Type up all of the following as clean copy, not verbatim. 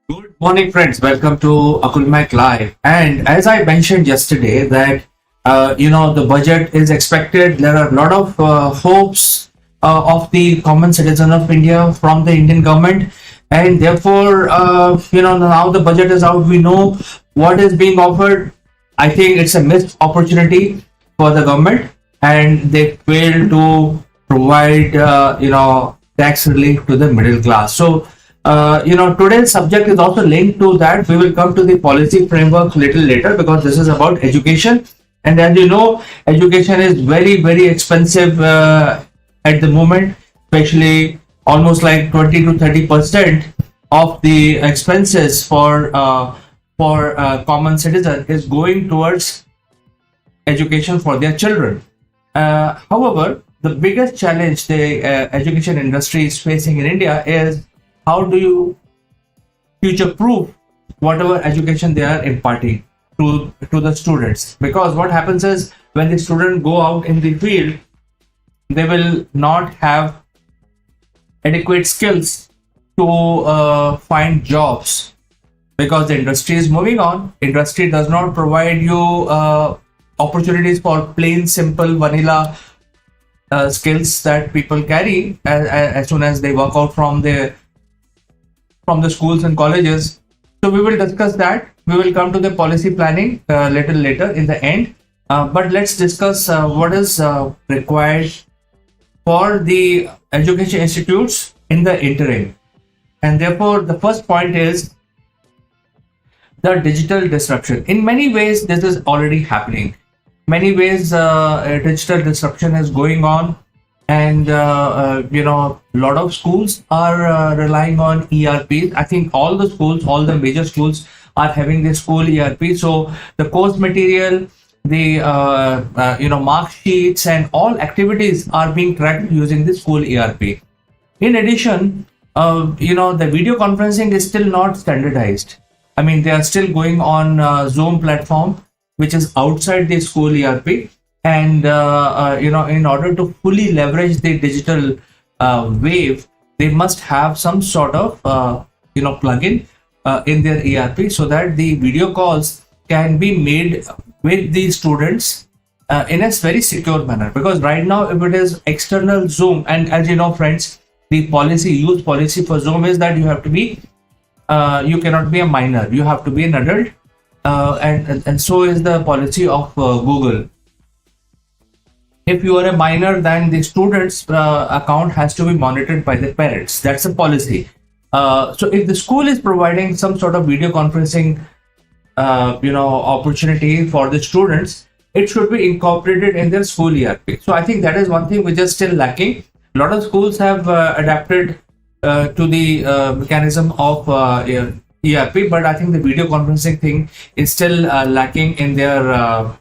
Good morning, friends. Welcome to Akulmach Live. And as I mentioned yesterday, that the budget is expected. There are a lot of hopes of the common citizen of India from the Indian government, and therefore, now the budget is out. We know what is being offered. I think it's a missed opportunity for the government, and they failed to provide tax relief to the middle class. So today's subject is also linked to that. We will come to the policy framework little later because this is about education. And as you know, education is very, very expensive at the moment, especially almost like 20 to 30% of the expenses for common citizen is going towards education for their children. However, the biggest challenge the education industry is facing in India is how do you future proof whatever education they are imparting to the students, because what happens is when the students go out in the field, they will not have adequate skills to find jobs, because the industry is moving on. Industry does not provide you opportunities for plain simple vanilla skills that people carry as soon as they work out from the schools and colleges. So we will discuss that. We will come to the policy planning little later in the end. But let's discuss what is required for the education institutes in the interim. And therefore, the first point is the digital disruption. In many ways, this is already happening. Many ways, digital disruption is going on, and a lot of schools are relying on ERPs. I think all the major schools are having the school ERP. So the course material, the mark sheets, and all activities are being tracked using the school ERP. In addition, the video conferencing is still not standardized. I mean, they are still going on Zoom platform, which is outside the school ERP. And in order to fully leverage the digital wave, they must have some sort of plugin in their ERP, so that the video calls can be made with the students in a very secure manner. Because right now, if it is external Zoom, and as you know, friends, the use policy for Zoom is that you have to be you cannot be a minor, you have to be an adult, and so is the policy of Google. If you are a minor, then the student's account has to be monitored by the parents. That's a policy. So if the school is providing some sort of video conferencing, opportunity for the students, it should be incorporated in their school ERP. So I think that is one thing which is still lacking. A lot of schools have adapted to the mechanism of ERP, but I think the video conferencing thing is still lacking in their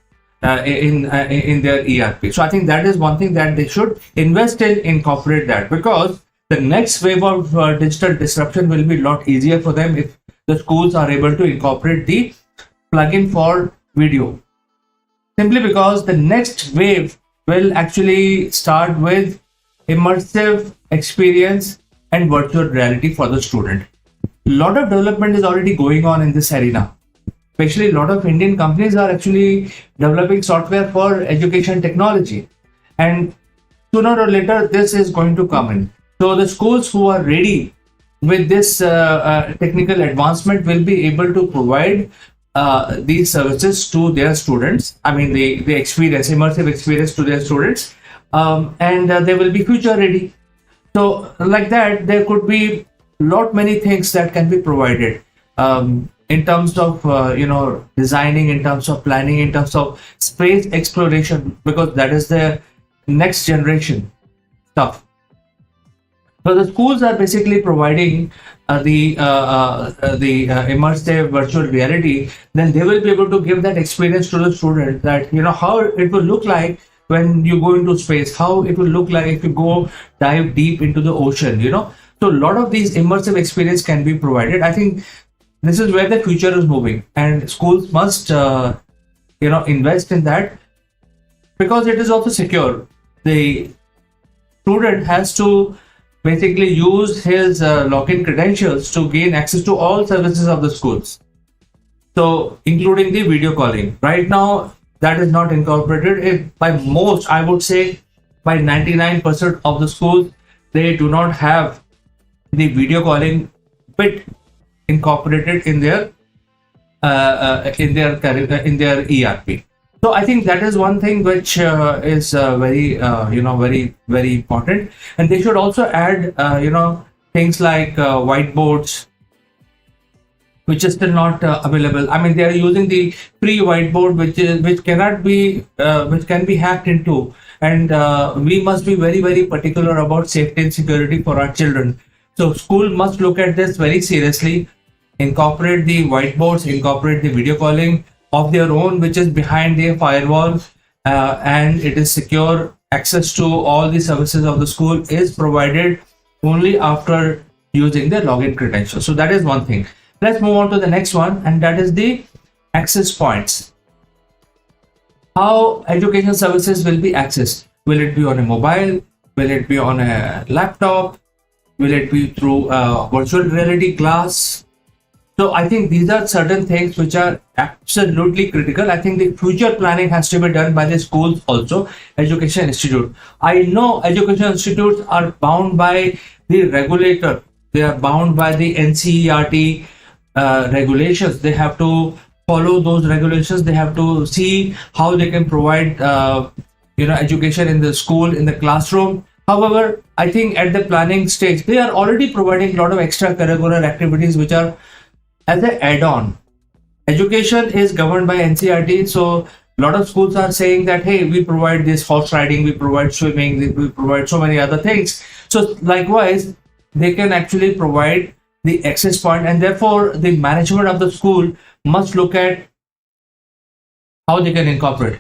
in their ERP. So I think that is one thing that they should invest in, incorporate that, because the next wave of digital disruption will be a lot easier for them if the schools are able to incorporate the plugin for video. Simply because the next wave will actually start with immersive experience and virtual reality for the student. A lot of development is already going on in this arena. Especially a lot of Indian companies are actually developing software for education technology, and sooner or later this is going to come in. So the schools who are ready with this technical advancement will be able to provide these services to their students. I mean, the immersive experience to their students, and they will be future ready. So like that, there could be many things that can be provided. In terms of designing, in terms of planning, in terms of space exploration, because that is the next generation stuff. So the schools are basically providing the immersive virtual reality. Then they will be able to give that experience to the student, that how it will look like when you go into space, how it will look like if you go dive deep into the ocean. So a lot of these immersive experience can be provided. I think this is where the future is moving, and schools must invest in that, because it is also secure. The student has to basically use his login credentials to gain access to all services of the schools. So, including the video calling. Right now, that is not incorporated. By most, I would say, by 99% of the schools, they do not have the video calling bit incorporated in their in their ERP. So I think that is one thing which is very very important, and they should also add things like whiteboards, which is still not available. I mean, they are using the free whiteboard, which cannot be which can be hacked into, and we must be very very particular about safety and security for our children. So school must look at this very seriously, incorporate the whiteboards, incorporate the video calling of their own, which is behind their firewall, and it is secure. Access to all the services of the school is provided only after using the login credentials. So that is one thing. Let's move on to the next one, and that is the access points. How education services will be accessed? Will it be on a mobile? Will it be on a laptop? Will it be through virtual reality class? So I think these are certain things which are absolutely critical. I think the future planning has to be done by the schools also, education institute. I know education institutes are bound by the regulator. They are bound by the NCERT regulations. They have to follow those regulations. They have to see how they can provide education in the school, in the classroom. However, I think at the planning stage, they are already providing a lot of extracurricular activities which are as an add-on. Education is governed by NCERT, so a lot of schools are saying that, hey, we provide this horse riding, we provide swimming, we provide so many other things. So likewise, they can actually provide the access point, and therefore the management of the school must look at how they can incorporate.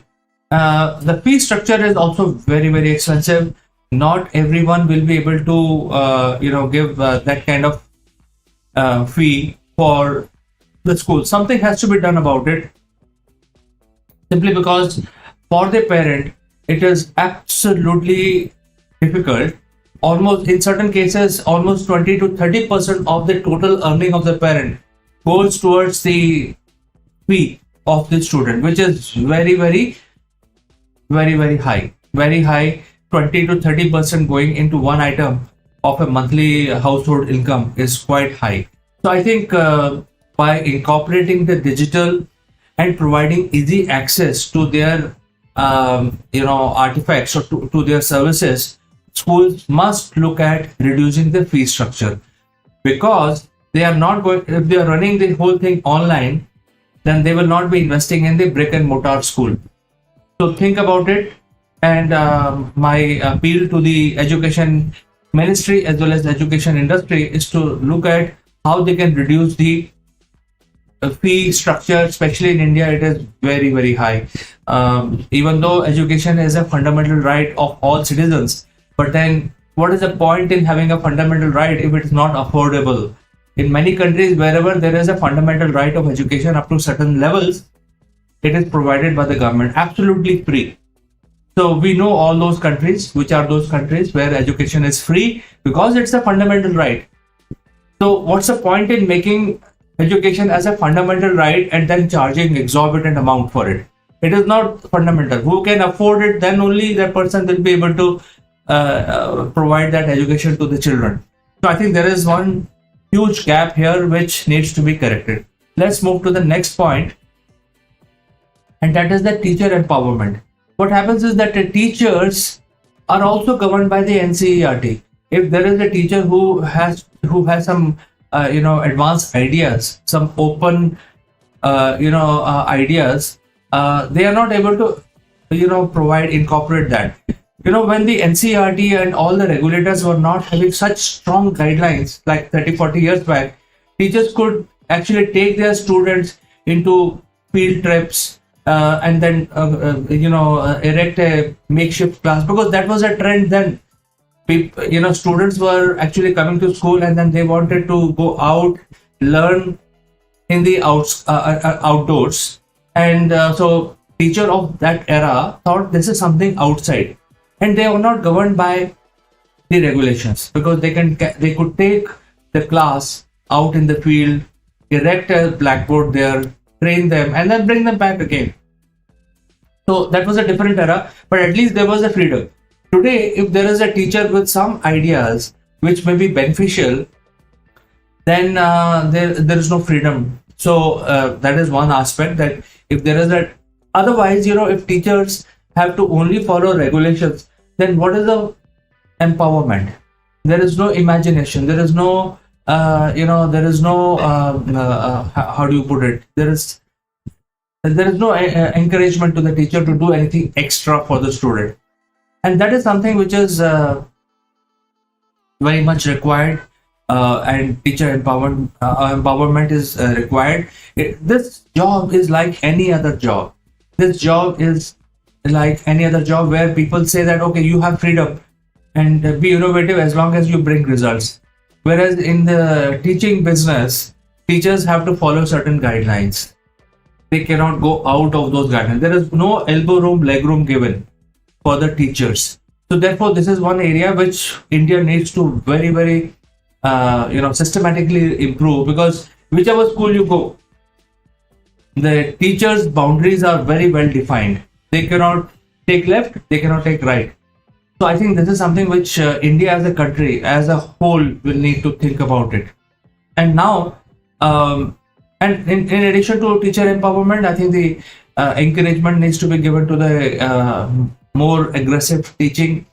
The fee structure is also very very expensive. Not everyone will be able to give that kind of fee for the school. Something has to be done about it, simply because for the parent it is absolutely difficult. Almost in certain cases, almost 20 to 30% of the total earning of the parent goes towards the fee of the student, which is very very high. Very high. 20 to 30% going into one item of a monthly household income is quite high. So I think by incorporating the digital and providing easy access to their artifacts or to their services, schools must look at reducing the fee structure, because they are not going, if they are running the whole thing online, then they will not be investing in the brick and mortar school. So think about it. And my appeal to the education ministry as well as the education industry is to look at how they can reduce the fee structure. Especially in India, it is very very high. Even though education is a fundamental right of all citizens, but then what is the point in having a fundamental right if it is not affordable? In many countries, wherever there is a fundamental right of education up to certain levels, it is provided by the government absolutely free. So we know all those countries, which are those countries where education is free because it's a fundamental right. So what's the point in making education as a fundamental right and then charging exorbitant amount for it? It is not fundamental. Who can afford it, then only that person will be able to provide that education to the children. So I think there is one huge gap here which needs to be corrected. Let's move to the next point, and that is the teacher empowerment. What happens is that the teachers are also governed by the NCERT. If there is a teacher who has some advanced ideas, some open ideas, they are not able to incorporate that. When the NCERT and all the regulators were not having such strong guidelines like 30-40 years back, teachers could actually take their students into field trips and then erect a makeshift class, because that was a trend then. Students were actually coming to school and then they wanted to go out, learn in the outdoors, and so teacher of that era thought this is something outside, and they were not governed by the regulations, because they could take the class out in the field, erect a blackboard there, train them, and then bring them back again. So that was a different era, but at least there was a freedom. Today, if there is a teacher with some ideas which may be beneficial, then there is no freedom. So that is one aspect, that if there is a, otherwise, if teachers have to only follow regulations, then what is the empowerment? There is no imagination. There is no there is no how do you put it? There is no encouragement to the teacher to do anything extra for the student, and that is something which is very much required. And teacher empowerment is required. This job is like any other job. This job is like any other job where people say that, okay, you have freedom and be innovative as long as you bring results. Whereas in the teaching business, teachers have to follow certain guidelines. They cannot go out of those guidelines. There is no elbow room, leg room given for the teachers. So therefore, this is one area which India needs to very, very systematically improve, because whichever school you go, the teachers' boundaries are very well defined. They cannot take left, they cannot take right. So I think this is something which India as a country, as a whole, will need to think about it. And now, and in addition to teacher empowerment, I think the encouragement needs to be given to the more aggressive teaching.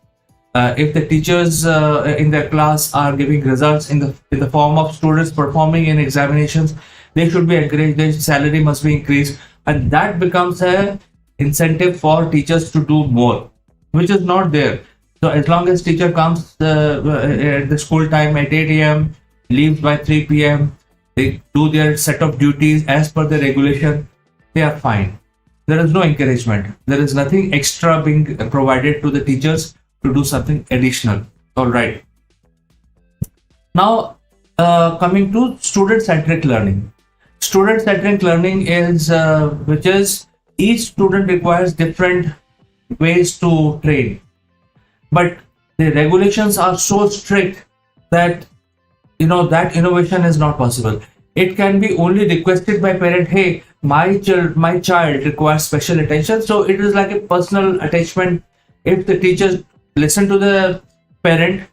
If the teachers in their class are giving results in the form of students performing in examinations, they should be encouraged. Their salary must be increased, and that becomes a incentive for teachers to do more, which is not there. So as long as teacher comes at the school time at 8 a.m., leaves by 3 p.m., they do their set of duties as per the regulation, they are fine. There is no encouragement. There is nothing extra being provided to the teachers to do something additional. All right. Now, coming to student-centric learning. Student-centric learning is which is each student requires different ways to train, but the regulations are so strict that that innovation is not possible. It can be only requested by parent. Hey, my child requires special attention. So it is like a personal attachment. If the teachers listen to the parent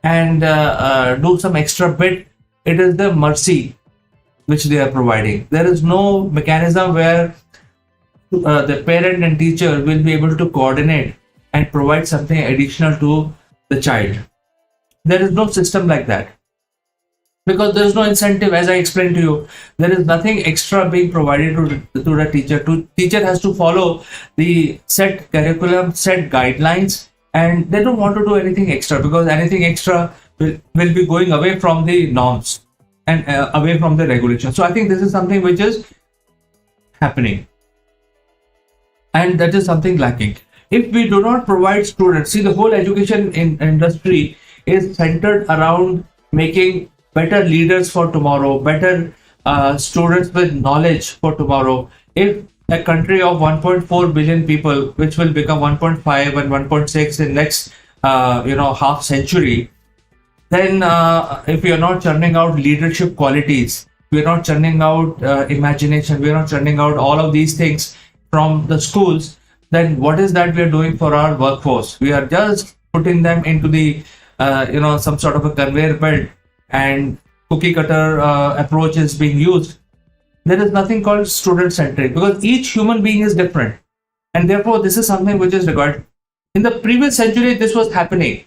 and do some extra bit, it is the mercy which they are providing. There is no mechanism where the parent and teacher will be able to coordinate and provide something additional to the child. There is no system like that, because there is no incentive. As I explained to you, there is nothing extra being provided to the teacher. Teacher has to follow the set curriculum, set guidelines, and they don't want to do anything extra, because anything extra will be going away from the norms and away from the regulation. So I think this is something which is happening, and that is something lacking. If we do not provide students, see, the whole education industry is centered around making better leaders for tomorrow, better students with knowledge for tomorrow. If a country of 1.4 billion people, which will become 1.5 and 1.6 in next half century, then if we are not churning out leadership qualities, we are not churning out imagination, we are not churning out all of these things from the schools, then what is that we are doing for our workforce? We are just putting them into the some sort of a conveyor belt, and cookie cutter approach is being used. There is nothing called student centric, because each human being is different, and therefore this is something which is required. In the previous century, this was happening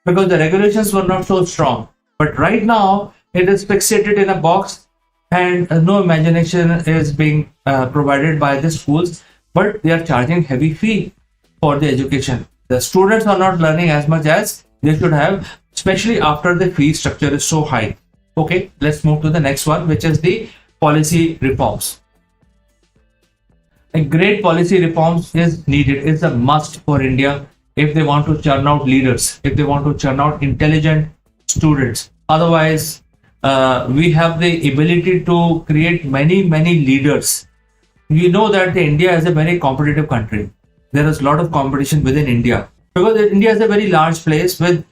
because the regulations were not so strong, but right now it is fixated in a box, and no imagination is being provided by the schools, but they are charging heavy fee for the education. The students are not learning as much as they should have, especially after the fee structure is so high. Okay, let's move to the next one, which is the policy reforms. A great policy reforms is needed, is a must for India if they want to churn out leaders, if they want to churn out intelligent students. Otherwise, we have the ability to create many leaders. We know that India is a very competitive country. There is a lot of competition within India, because India is a very large place with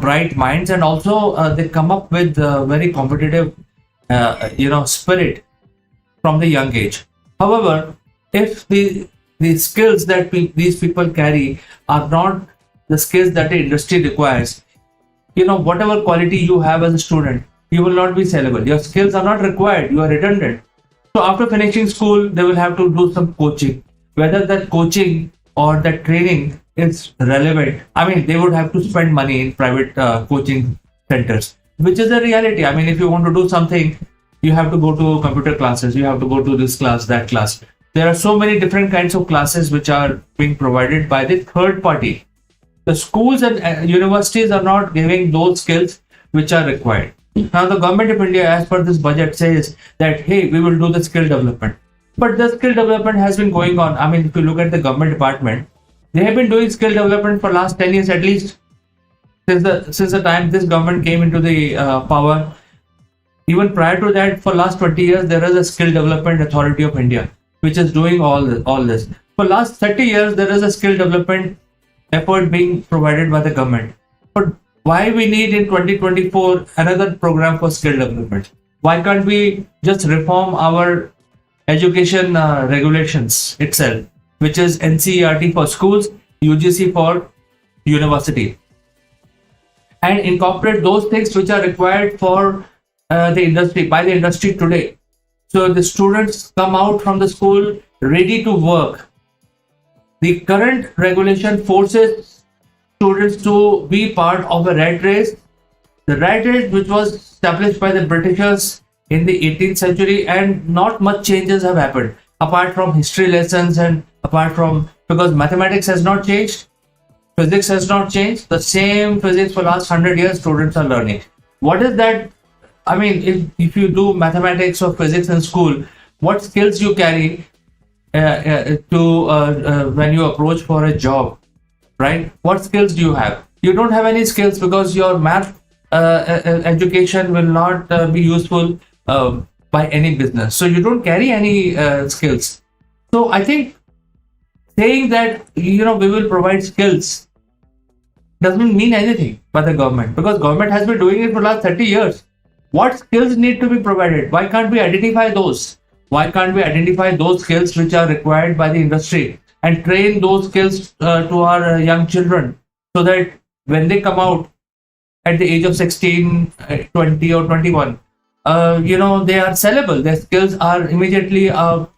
bright minds, and also they come up with very competitive spirit from the young age. However, if the skills that these people carry are not the skills that the industry requires, whatever quality you have as a student, you will not be sellable. Your skills are not required, you are redundant. So after finishing school, they will have to do some coaching. Whether that coaching or that training is relevant, I mean, they would have to spend money in private coaching centers, which is a reality. I mean, if you want to do something, you have to go to computer classes, you have to go to this class, that class. There are so many different kinds of classes which are being provided by the third party. The schools and universities are not giving those skills which are required. Now, the government of India, as per this budget, says that, hey, we will do the skill development. But the skill development has been going on. I mean, if you look at the government department, they have been doing skill development for last 10 years at least, since the time this government came into the power. Even prior to that, for last 20 years, there is a skill development authority of India, which is doing all this. For last 30 years, there is a skill development effort being provided by the government. But why we need in 2024 another program for skill development? Why can't we just reform our education regulations itself, which is NCERT for schools, UGC for university, and incorporate those things which are required for the industry, by the industry today? So the students come out from the school ready to work. The current regulation forces students to be part of a rat race. The rat race which was established by the Britishers in the 18th century, and not much changes have happened apart from history lessons, and apart from, because mathematics has not changed, physics has not changed. The same physics for last 100 years students are learning. What is that? I mean, if you do mathematics or physics in school, what skills you carry when you approach for a job, right? What skills do you have? You don't have any skills, because your math education will not be useful by any business. So you don't carry any skills. So I think saying that we will provide skills doesn't mean anything by the government, because government has been doing it for last 30 years. What skills need to be provided? Why can't we identify those? Why can't we identify those skills which are required by the industry and train those skills to our young children, so that when they come out at the age of 16, 20 or 21, they are sellable. Their skills are immediately, will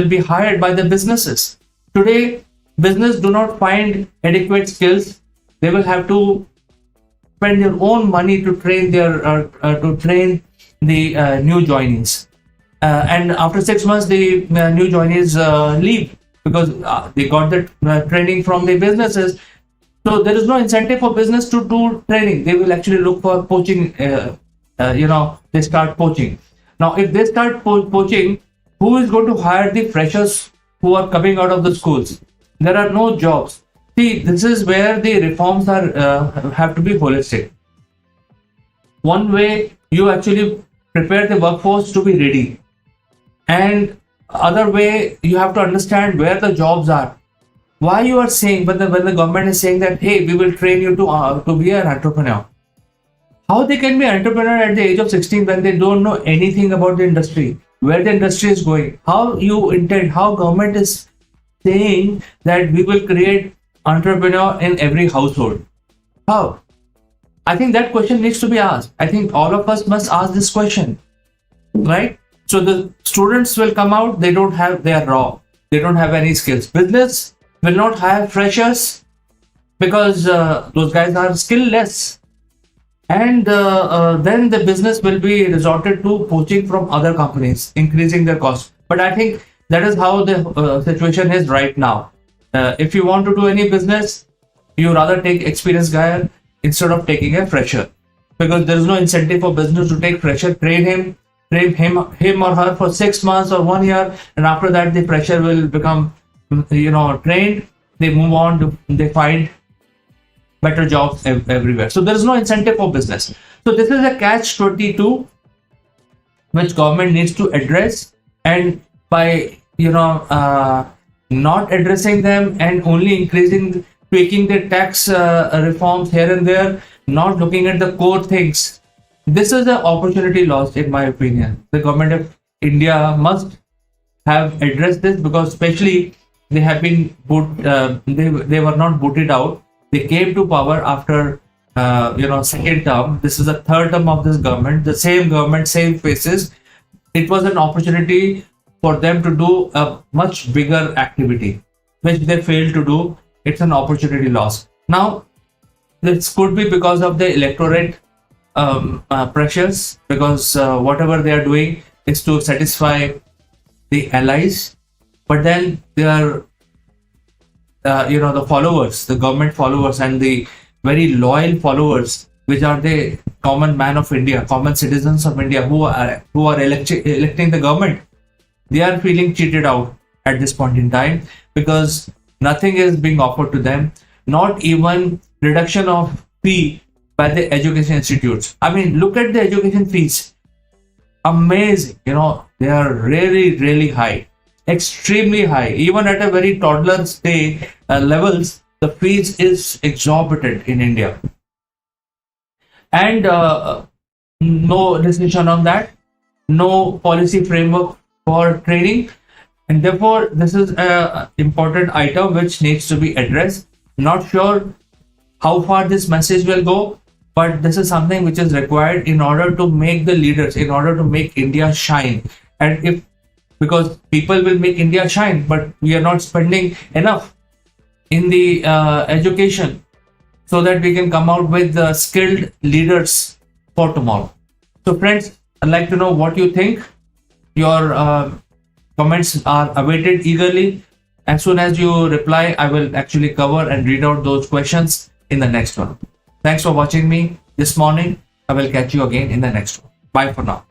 be hired by the businesses. Today, business do not find adequate skills. They will have to spend their own money to train the new joinees. And after 6 months, the new joinees leave, because they got the training from the businesses. So there is no incentive for business to do training. They will actually look for poaching. They start poaching. Now, if they start poaching, who is going to hire the freshers who are coming out of the schools? There are no jobs. See, this is where the reforms are have to be holistic. One way, you actually prepare the workforce to be ready, and other way, you have to understand where the jobs are. Why you are saying, when the government is saying that, hey, we will train you to be an entrepreneur. How they can be an entrepreneur at the age of 16 when they don't know anything about the industry, where the industry is going? How government is saying that we will create entrepreneur in every household? How? I think that question needs to be asked. I think all of us must ask this question, right? So the students will come out, they are raw. They don't have any skills. Business will not hire freshers because those guys are skillless. And then the business will be resorted to poaching from other companies, increasing their cost. But I think that is how the situation is right now. If you want to do any business, you rather take experienced guy instead of taking a fresher, because there is no incentive for business to take fresher, train him or her for 6 months or 1 year, and after that the fresher will become trained. They move on, they find better jobs everywhere. So there is no incentive for business. So this is a catch-22 which government needs to address, and by not addressing them and only increasing tweaking the tax reforms here and there, not looking at the core things. This is an opportunity lost, in my opinion. The government of India must have addressed this, because especially they have been they were not booted out. They came to power after second term. This is the third term of this government, the same government, same faces. It was an opportunity for them to do a much bigger activity, which they failed to do. It's an opportunity lost. Now, this could be because of the electorate pressures, because whatever they are doing is to satisfy the allies, but then they are the followers, the government followers, and the very loyal followers, which are the common man of India, common citizens of India, who are electing the government. They are feeling cheated out at this point in time, because nothing is being offered to them, not even reduction of fee by the education institutes. I mean, look at the education fees. Amazing, they are really, really high, extremely high. Even at a very toddler stage levels, the fees is exorbitant in India. And no decision on that, no policy framework for training, and therefore this is an important item which needs to be addressed. Not sure how far this message will go, but this is something which is required in order to make the leaders, in order to make India shine. And because people will make India shine, but we are not spending enough in the education so that we can come out with skilled leaders for tomorrow. So friends, I'd like to know what you think. Your comments are awaited eagerly. As soon as you reply, I will actually cover and read out those questions in the next one. Thanks for watching me this morning. I will catch you again in the next one. Bye for now.